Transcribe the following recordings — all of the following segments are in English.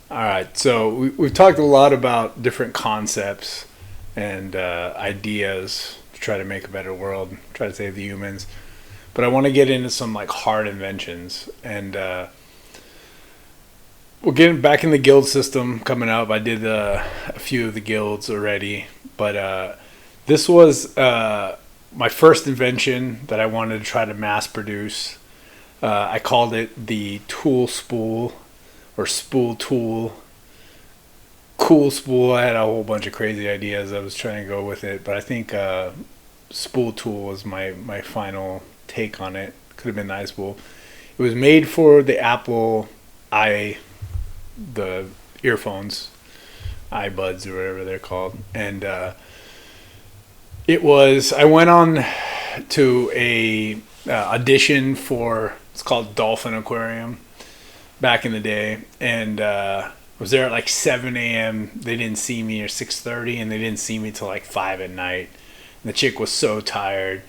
All right. So we've talked a lot about different concepts and ideas to try to make a better world, try to save the humans. But I want to get into some like hard inventions, and we're getting back in the guild system coming up. I did a few of the guilds already, but this was my first invention that I wanted to try to mass produce. I called it the tool spool or spool tool. Cool spool. I had a whole bunch of crazy ideas. I was trying to go with it, but I think spool tool was my final take on it. Could have been the iSpool. It was made for the Apple the earphones, iBuds or whatever they're called, and it was. I went on to a audition for, it's called Dolphin Aquarium back in the day, and was there at like 7 a.m. They didn't see me, or 6:30, and they didn't see me till like 5 at night. And the chick was so tired.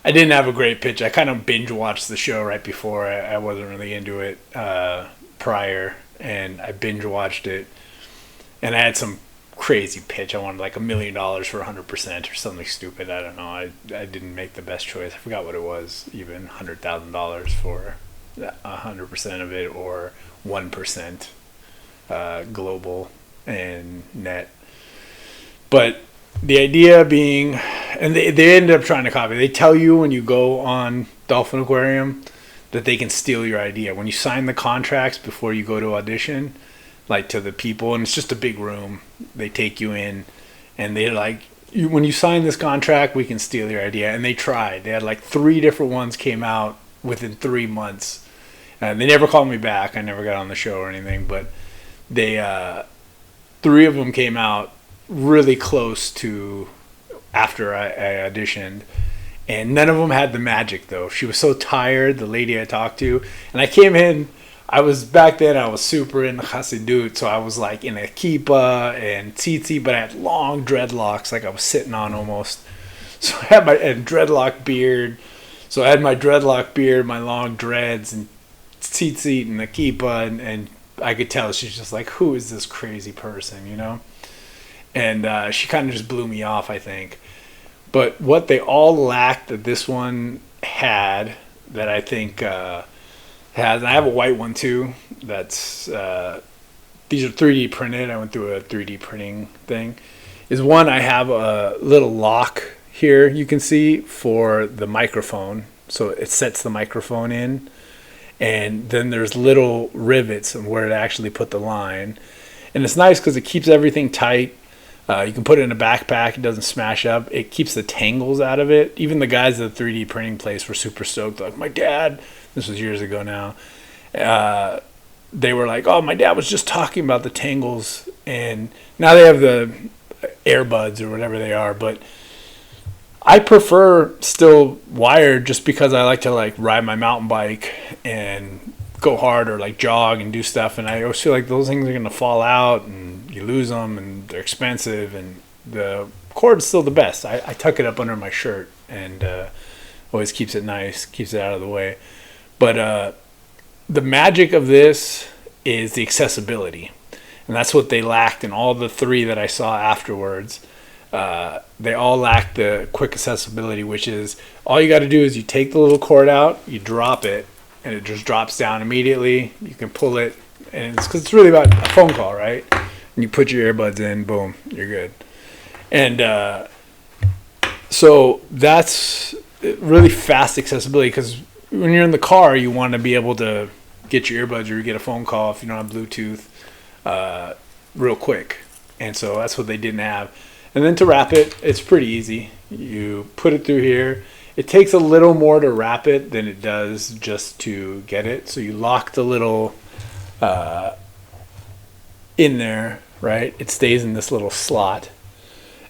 I didn't have a great pitch. I kind of binge watched the show right before. I wasn't really into it prior, and I binge watched it. And I had some crazy pitch. I wanted like $1 million for 100% or something stupid. I don't know. I didn't make the best choice. I forgot what it was. Even $100,000 for 100% of it, or 1% global and net. But the idea being, and they ended up trying to copy. They tell you when you go on Dolphin Aquarium that they can steal your idea. When you sign the contracts before you go to audition, like to the people, and it's just a big room, they take you in and they're like, when you sign this contract, we can steal your idea. And they tried. They had like 3 different ones came out within 3 months. And they never called me back. I never got on the show or anything, but they 3 of them came out really close to after I auditioned, and none of them had the magic though. She was so tired, the lady I talked to, and I came in. I was back then. I was super in Chassidut, so I was like in a kippah and tzitzit, but I had long dreadlocks, like I was sitting on almost. So I had my dreadlock beard. So I had my dreadlock beard, my long dreads, and tzitzit and the kippah, and I could tell she's just like, who is this crazy person, you know? And she kind of just blew me off, I think. But what they all lacked that this one had, that I think has, and I have a white one too, that's, these are 3D printed. I went through a 3D printing thing. Is one, I have a little lock here, you can see, for the microphone. So it sets the microphone in. And then there's little rivets where to actually put the line. And it's nice because it keeps everything tight. You can put it in a backpack. It doesn't smash up. It keeps the tangles out of it. Even the guys at the 3D printing place were super stoked. Like, my dad, this was years ago now, they were like, oh, my dad was just talking about the tangles. And now they have the earbuds or whatever they are. But I prefer still wired, just because I like to like ride my mountain bike and go hard, or like jog and do stuff, and I always feel like those things are going to fall out and you lose them and they're expensive, and the cord's still the best. I tuck it up under my shirt, and always keeps it nice, keeps it out of the way. But the magic of this is the accessibility, and that's what they lacked in all the 3 that I saw afterwards. They all lack the quick accessibility, which is all you got to do is you take the little cord out, you drop it, and it just drops down immediately. You can pull it, and it's because it's really about a phone call, right? And you put your earbuds in, boom, you're good. And so that's really fast accessibility, because when you're in the car, you want to be able to get your earbuds or get a phone call if you don't have Bluetooth real quick. And so that's what they didn't have. And then to wrap it, it's pretty easy. You put it through here. It takes a little more to wrap it than it does just to get it. So you lock the little in there, right? It stays in this little slot.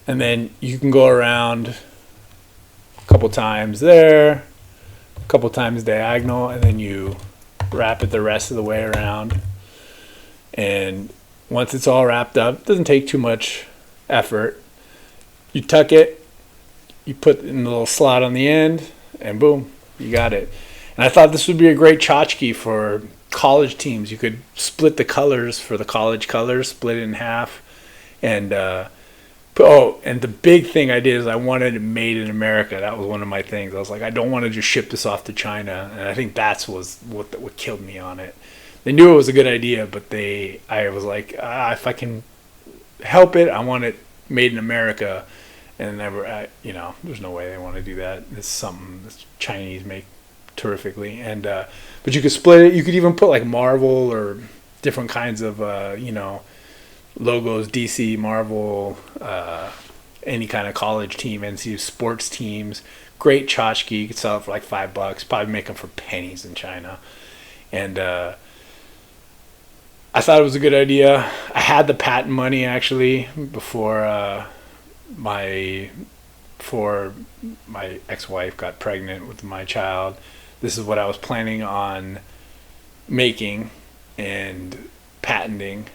And then you can go around a couple times there, a couple times diagonal, and then you wrap it the rest of the way around. And once it's all wrapped up, it doesn't take too much effort. You tuck it, you put it in the little slot on the end, and boom, you got it. And I thought this would be a great tchotchke for college teams. You could split the colors for the college colors, split it in half, and and the big thing I did is I wanted it made in America. That was one of my things. I was like, I don't want to just ship this off to China, and I think that's what killed me on it. They knew it was a good idea, but I was like, if I can help it, I want it made in America. And there's no way they want to do that. It's something the Chinese make terrifically, and but you could split it. You could even put like Marvel or different kinds of logos, DC, Marvel, any kind of college team, NCAA sports teams. Great tchotchke. You could sell it for like $5. Probably make them for pennies in China, and I thought it was a good idea. I had the patent money actually before my ex-wife got pregnant with my child. This is what I was planning on making and patenting.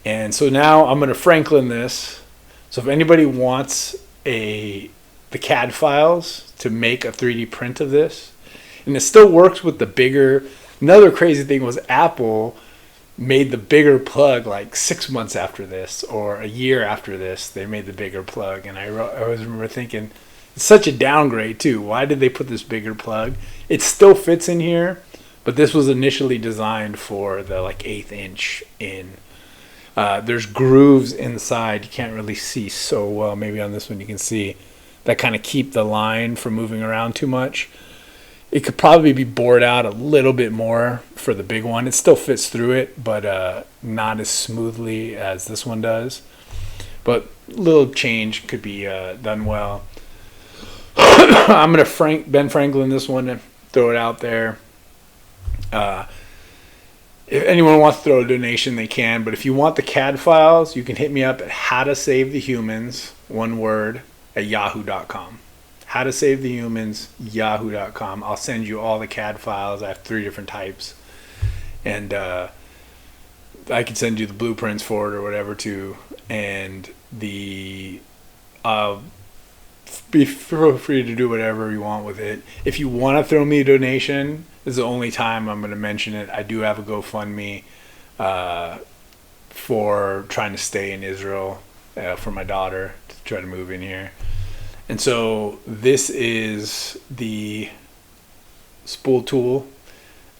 And so now I'm going to Franklin this. So if anybody wants the CAD files to make a 3D print of this, and it still works with the bigger. Another crazy thing was Apple made the bigger plug like 6 months after this, or a year after this. They made the bigger plug, and I always remember thinking, it's such a downgrade too. Why did they put this bigger plug? It still fits in here, but this was initially designed for the like 1/8 inch in. There's grooves inside. You can't really see so well. Maybe on this one you can see that kind of keep the line from moving around too much. It could probably be bored out a little bit more for the big one. It still fits through it, but not as smoothly as this one does. But a little change could be done well. I'm going to Ben Franklin this one and throw it out there. If anyone wants to throw a donation, they can. But if you want the CAD files, you can hit me up at howtosavethehumans, one word, at yahoo.com. howtosavethehumans, yahoo.com. I'll send you all the CAD files. I have 3 different types. And I can send you the blueprints for it or whatever too. And feel free to do whatever you want with it. If you want to throw me a donation, this is the only time I'm going to mention it. I do have a GoFundMe for trying to stay in Israel for my daughter to try to move in here. And so this is the spool tool,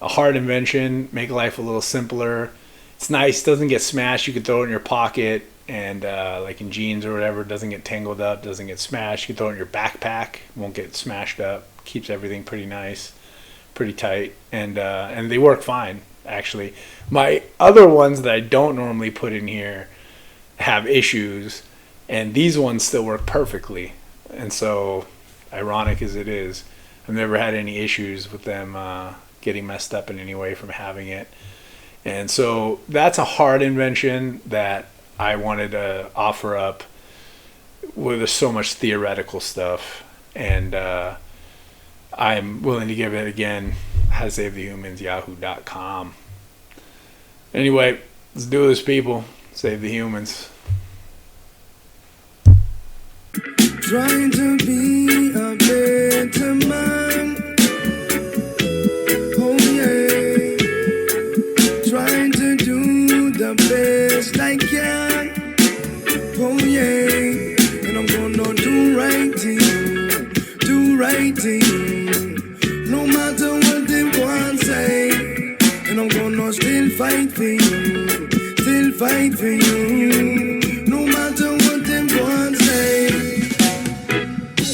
a hard invention, make life a little simpler. It's nice, doesn't get smashed. You can throw it in your pocket and like in jeans or whatever, it doesn't get tangled up, doesn't get smashed. You can throw it in your backpack, won't get smashed up, keeps everything pretty nice, pretty tight, and they work fine actually. My other ones that I don't normally put in here have issues, and these ones still work perfectly. And so, ironic as it is, I've never had any issues with them getting messed up in any way from having it. And so that's a hard invention that I wanted to offer up where there's so much theoretical stuff. And I'm willing to give it again, howtosavethehumans, yahoo.com. Anyway, let's do this, people. Save the humans. Trying to be a better man. Oh yeah. Trying to do the best I can. Oh yeah. And I'm gonna do right thing. Do right thing. No matter what they want to say. And I'm gonna still fight for you. Still fight for you.